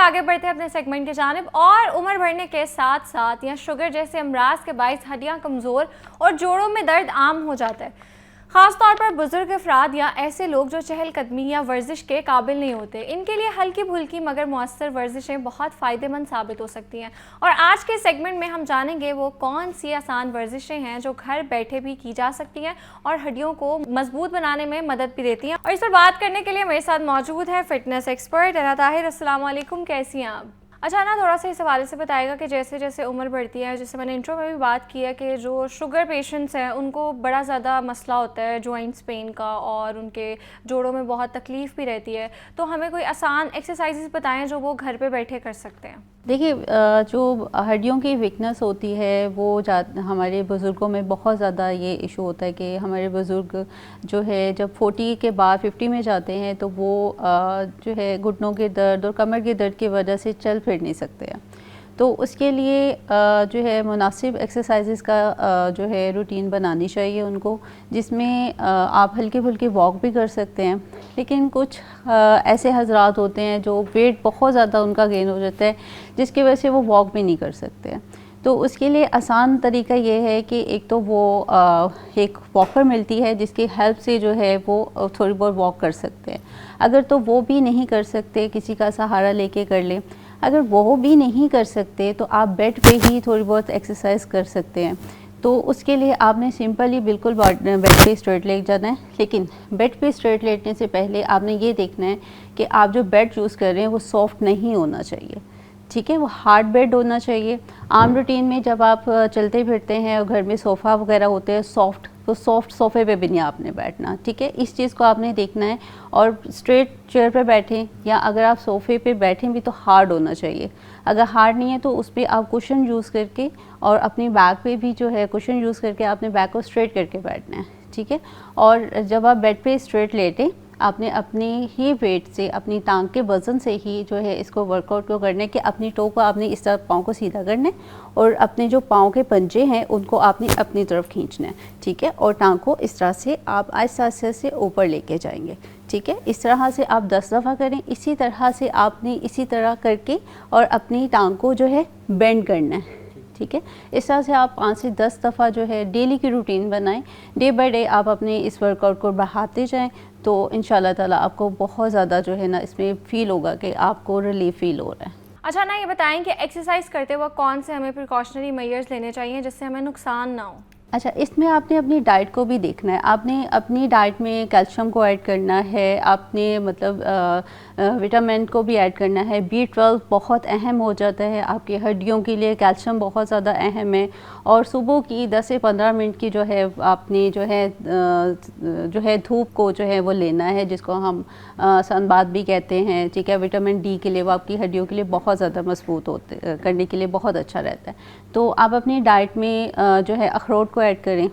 आगे बढ़ते हैं अपने सेगमेंट की जानिब। और उम्र बढ़ने के साथ साथ या शुगर जैसे अमराज के बाइस हड्डियां कमज़ोर और जोड़ों में दर्द आम हो जाता है, ख़ासतौर पर बुजुर्ग अफराद या ऐसे लोग जो चहलकदमी या वर्जिश के काबिल नहीं होते। इनके लिए हल्की फुल्की मगर मौसर वर्जिशें बहुत फ़ायदेमंद साबित हो सकती हैं। और आज के सेगमेंट में हम जानेंगे वो कौन सी आसान वर्जिशें हैं जो घर बैठे भी की जा सकती हैं और हड्डियों को मजबूत बनाने में मदद भी देती हैं। और इस पर बात करने के लिए मेरे साथ मौजूद है फिटनेस एक्सपर्ट अना ताहिर। अस्सलाम वालेकुम, कैसी हैं आप? अच्छा ना, थोड़ा सा इस हवाले से बताएगा कि जैसे जैसे उम्र बढ़ती है, जैसे मैंने इंट्रो में भी बात की है कि जो शुगर पेशेंट्स हैं उनको बड़ा ज़्यादा मसला होता है जॉइंट्स पेन का और उनके जोड़ों में बहुत तकलीफ़ भी रहती है, तो हमें कोई आसान एक्सरसाइजेस बताएं जो वो घर पे बैठे कर सकते हैं। देखिए, जो हड्डियों की वीकनेस होती है वो हमारे बुज़ुर्गों में बहुत ज़्यादा ये इशू होता है कि हमारे बुज़ुर्ग जो है जब 40 के बाद 50 में जाते हैं तो वो जो है घुटनों के दर्द और कमर के दर्द की वजह से चल फिर नहीं सकते हैं। तो उसके लिए जो है मुनासिब एक्सरसाइजेस का जो है रूटीन बनानी चाहिए उनको, जिसमें आप हल्की फुल्की वॉक भी कर सकते हैं। लेकिन कुछ ऐसे हजरात होते हैं जो वेट बहुत ज़्यादा उनका गेन हो जाता है जिसकी वजह से वो वॉक भी नहीं कर सकते हैं। तो उसके लिए आसान तरीका ये है कि एक तो वो एक वॉकर मिलती है जिसकी हेल्प से जो है वो थोड़ी बहुत वॉक कर सकते हैं। अगर तो वो भी नहीं कर सकते, किसी का सहारा लेके कर लें। अगर वो भी नहीं कर सकते तो आप बेड पे ही थोड़ी बहुत एक्सरसाइज कर सकते हैं। तो उसके लिए आपने सिंपली बिल्कुल बेड पे स्ट्रेट लेट जाना है। लेकिन बेड पे स्ट्रेट लेटने से पहले आपने ये देखना है कि आप जो बेड चूज़ कर रहे हैं वो सॉफ्ट नहीं होना चाहिए, ठीक है, वो हार्ड बेड होना चाहिए। आम रूटीन में जब आप चलते फिरते हैं और घर में सोफ़ा वगैरह होते हैं सॉफ्ट, तो सॉफ्ट सोफ़े पे भी नहीं आपने बैठना, ठीक है, इस चीज़ को आपने देखना है। और स्ट्रेट चेयर पे बैठें या अगर आप सोफ़े पे बैठें भी तो हार्ड होना चाहिए। अगर हार्ड नहीं है तो उस पर आप कुशन यूज़ करके और अपनी बैक पे भी जो है कुशन यूज़ करके आपने बैक को स्ट्रेट करके बैठना है, ठीक है। और जब आप बेड पे स्ट्रेट लेटें आपने अपने ही वेट से, अपनी टांग के वज़न से ही जो है इसको वर्कआउट को करने के अपनी टो को आपने इस तरह पाँव को सीधा करना है और अपने जो पाँव के पंजे हैं उनको आपने अपनी तरफ खींचना है, ठीक है। और टांग को इस तरह से आप आहिस्ता आहिस्ता से ऊपर लेके जाएंगे, ठीक है। इस तरह से आप 10 दफ़ा करें। इसी तरह से आपने इसी तरह करके और अपनी टांग को जो है बेंड करना है, ठीक है। इस तरह से आप 5 से 10 दफ़ा जो है डेली की रूटीन बनाएं। डे बाय डे आप अपने इस वर्कआउट को बढ़ाते जाएं तो इंशाल्लाह ताला आपको बहुत ज़्यादा जो है ना इसमें फ़ील होगा कि आपको रिलीफ फ़ील हो रहा है। अच्छा ना, ये बताएं कि एक्सरसाइज करते वक्त कौन से हमें प्रिकॉशनरी मेजर्स लेने चाहिए जिससे हमें नुकसान ना हो? अच्छा, इसमें आपने अपनी डाइट को भी देखना है। आपने अपनी डाइट में कैल्शियम को ऐड करना है, आपने मतलब विटामिन को भी ऐड करना है। B12 बहुत अहम हो जाता है आपकी हड्डियों के लिए, कैल्शियम बहुत ज़्यादा अहम है। और सुबह की 10 से 15 मिनट की जो है आपने जो है धूप को जो है वो लेना है, जिसको हम सनबाथ भी कहते हैं, ठीक है। विटामिन D के लिए वो आपकी हड्डियों के लिए बहुत ज़्यादा मजबूत करने के लिए बहुत अच्छा रहता है। तो आप अपनी डाइट में जो है अखरोट को ऐड करें,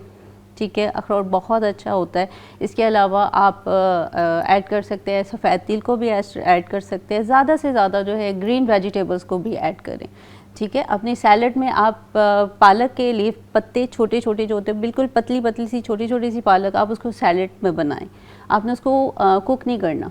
ठीक है, अखरोट बहुत अच्छा होता है। इसके अलावा आप ऐड कर सकते हैं सफ़ेद तिल को भी ऐड कर सकते हैं। ज़्यादा से ज़्यादा जो है ग्रीन वेजिटेबल्स को भी ऐड करें, ठीक है। अपने सैलड में आप पालक के लीफ पत्ते छोटे छोटे जो होते हैं, बिल्कुल पतली पतली सी छोटी छोटी सी पालक, आप उसको सैलड में बनाएं। आपने उसको कुक नहीं करना,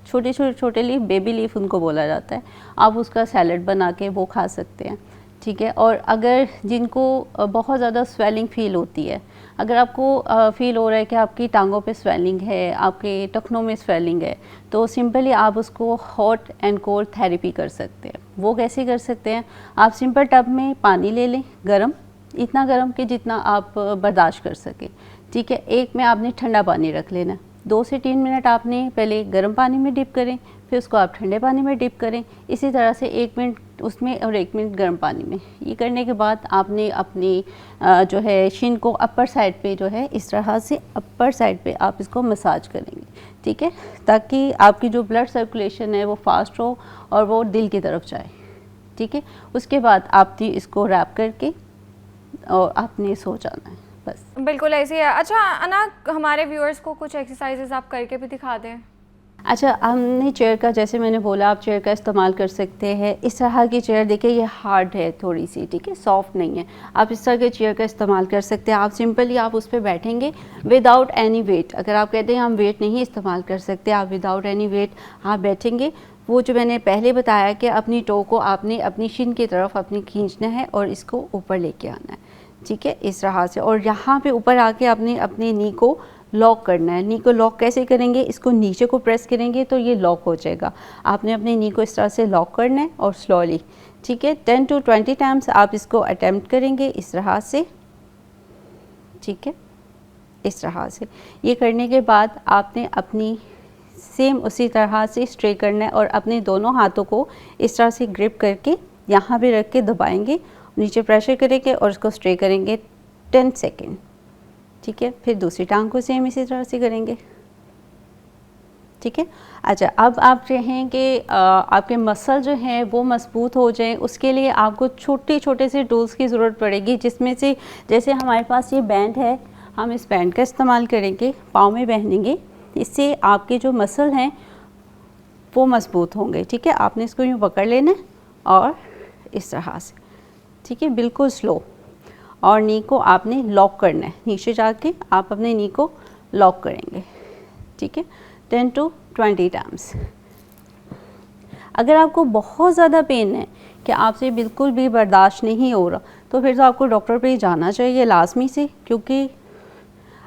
छोटे छोटे छोटे लीफ, बेबी लीफ उनको बोला जाता है, आप उसका सैलड बना के वो खा सकते हैं, ठीक है। और अगर जिनको बहुत ज़्यादा स्वेलिंग फ़ील होती है, अगर आपको फ़ील हो रहा है कि आपकी टांगों पे स्वेलिंग है, आपके टखनों में स्वेलिंग है, तो सिंपली आप उसको हॉट एंड कोल्ड थेरेपी कर सकते हैं। वो कैसे कर सकते हैं? आप सिंपल टब में पानी ले लें गरम, इतना गरम कि जितना आप बर्दाश्त कर सकें, ठीक है। एक में आपने ठंडा पानी रख लेना, 2 से 3 मिनट आपने पहले गर्म पानी में डिप करें, फिर उसको आप ठंडे पानी में डिप करें। इसी तरह से 1 मिनट उसमें और 1 मिनट गर्म पानी में। ये करने के बाद आपने अपनी जो है शिन को अपर साइड पे जो है इस तरह से अपर साइड पे आप इसको मसाज करेंगे, ठीक है, ताकि आपकी जो ब्लड सर्कुलेशन है वो फास्ट हो और वो दिल की तरफ जाए, ठीक है। उसके बाद आपने इसको रैप करके और आपने सो जाना है, बस। बिल्कुल ऐसे ही है। अच्छा अना, हमारे व्यूअर्स को कुछ एक्सरसाइजेस आप करके भी दिखा दें। अच्छा, हमने चेयर का, जैसे मैंने बोला, आप चेयर का इस्तेमाल कर सकते हैं। इस तरह की चेयर देखिए ये हार्ड है थोड़ी सी, ठीक है, सॉफ्ट नहीं है। आप इस तरह के चेयर का इस्तेमाल कर सकते हैं। आप सिंपली आप उस पर बैठेंगे विदाउट एनी वेट। अगर आप कहते हैं हम वेट नहीं इस्तेमाल कर सकते, आप विदाउट एनी वेट आप बैठेंगे वो जो मैंने पहले बताया कि अपनी टो को आपने अपनी शिन की तरफ अपनी खींचना है और इसको ऊपर लेके आना है, ठीक है, इस तरह से। और यहाँ पे ऊपर आके आपने अपने नी को लॉक करना है। नी को लॉक कैसे करेंगे, इसको नीचे को प्रेस करेंगे तो ये लॉक हो जाएगा। आपने अपने नी को इस तरह से लॉक करना है और स्लोली, ठीक है, 10 to 20 टाइम्स आप इसको अटेम्प्ट करेंगे इस तरह से, ठीक है, इस तरह से। ये करने के बाद आपने अपनी सेम उसी तरह से स्ट्रे करना है और अपने दोनों हाथों को इस तरह से ग्रिप करके यहाँ पे रख के दबाएंगे, नीचे प्रेशर करेंगे और इसको स्ट्रे करेंगे 10 सेकेंड, ठीक है। फिर दूसरी टांग को सेम इसी तरह से करेंगे, ठीक है। अच्छा, अब आप चाहें कि आपके मसल जो हैं वो मजबूत हो जाएं, उसके लिए आपको छोटे छोटे से टूल्स की ज़रूरत पड़ेगी, जिसमें से जैसे हमारे पास ये बैंड है, हम इस बैंड का इस्तेमाल करेंगे, पाँव में पहनेंगे, इससे आपके जो मसल हैं वो मजबूत होंगे, ठीक है। आपने इसको यूँ पकड़ लेना है और इस तरह से, ठीक है, बिल्कुल स्लो, और नी को आपने लॉक करना है, नीचे जाके आप अपने नी को लॉक करेंगे, ठीक है, 10 to 20 टाइम्स। अगर आपको बहुत ज़्यादा पेन है कि आपसे बिल्कुल भी बर्दाश्त नहीं हो रहा, तो फिर तो आपको डॉक्टर पे जाना चाहिए लाजमी से, क्योंकि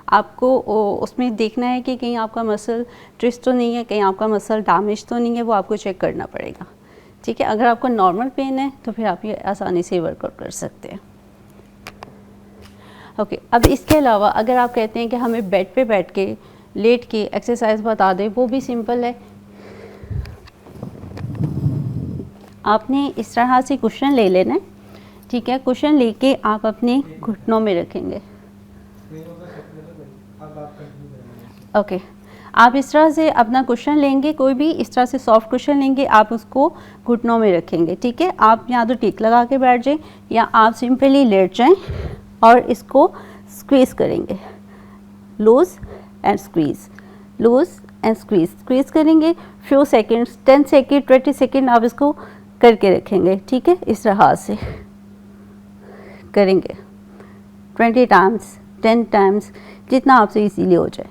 आपको उसमें देखना है कि कहीं आपका मसल ट्विस्ट तो नहीं है, कहीं आपका मसल डैमेज तो नहीं है, वो आपको चेक करना पड़ेगा, ठीक है। अगर आपको नॉर्मल पेन है तो फिर आप ये आसानी से वर्कआउट कर सकते हैं। ओके, अब इसके अलावा अगर आप कहते हैं कि हमें बेड पे बैठ के लेट के एक्सरसाइज बता दें, वो भी सिंपल है। आपने इस तरह से कुशन ले लेना है, ठीक है, कुशन लेके आप अपने घुटनों में रखेंगे। ओके, आप इस तरह से अपना कुशन लेंगे, कोई भी इस तरह से सॉफ्ट कुशन लेंगे, आप उसको घुटनों में रखेंगे, ठीक है। आप या तो टिक लगा के बैठ जाएं या आप सिंपली लेट जाएं और इसको स्क्वीज़ करेंगे, loose and squeeze, loose and squeeze, squeeze करेंगे फ्यू सेकेंड्स, 10 सेकेंड 20 सेकेंड आप इसको करके रखेंगे, ठीक है, इस तरह से करेंगे 20 टाइम्स 10 टाइम्स, जितना आपसे इजीली हो जाए,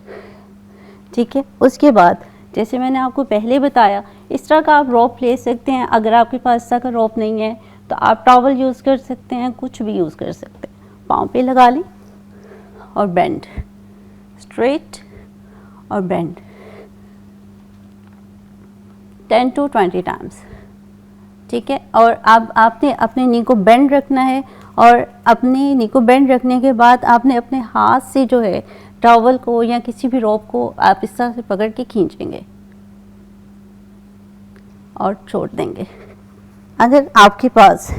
ठीक है। उसके बाद जैसे मैंने आपको पहले बताया, इस तरह का आप रोप ले सकते हैं। अगर आपके पास इस तरह का रोप नहीं है तो आप टॉवल यूज़ कर सकते हैं, कुछ भी यूज़ कर सकते हैं। पाँव पे लगा लें और बेंड, स्ट्रेट और बेंड 10 to 20 टाइम्स, ठीक है। और अब आपने अपने नी को बेंड रखना है और अपने नी को बेंड रखने के बाद आपने अपने हाथ से जो है टॉवल को या किसी भी रोप को आप इस तरह से पकड़ के खींचेंगे और छोड़ देंगे। अगर आपके पास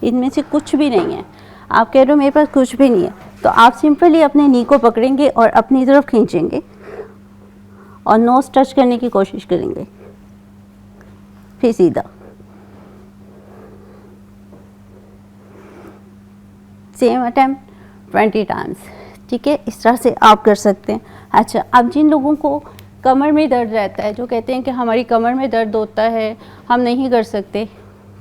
इनमें से कुछ भी नहीं है, आप कह रहे हो मेरे पास कुछ भी नहीं है, तो आप सिंपली अपने नी को पकड़ेंगे और अपनी तरफ खींचेंगे और नोज टच करने की कोशिश करेंगे, फिर सीधा, सेम अटेम्प्ट 20 टाइम्स, ठीक है। इस तरह से आप कर सकते हैं। अच्छा, अब जिन लोगों को कमर में दर्द रहता है, जो कहते हैं कि हमारी कमर में दर्द होता है, हम नहीं कर सकते,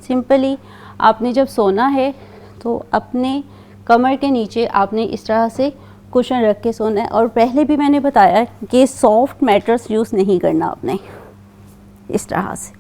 सिंपली आपने जब सोना है तो अपने कमर के नीचे आपने इस तरह से कुशन रख के सोना है। और पहले भी मैंने बताया कि सॉफ्ट मैट्रेस यूज़ नहीं करना आपने, इस तरह से,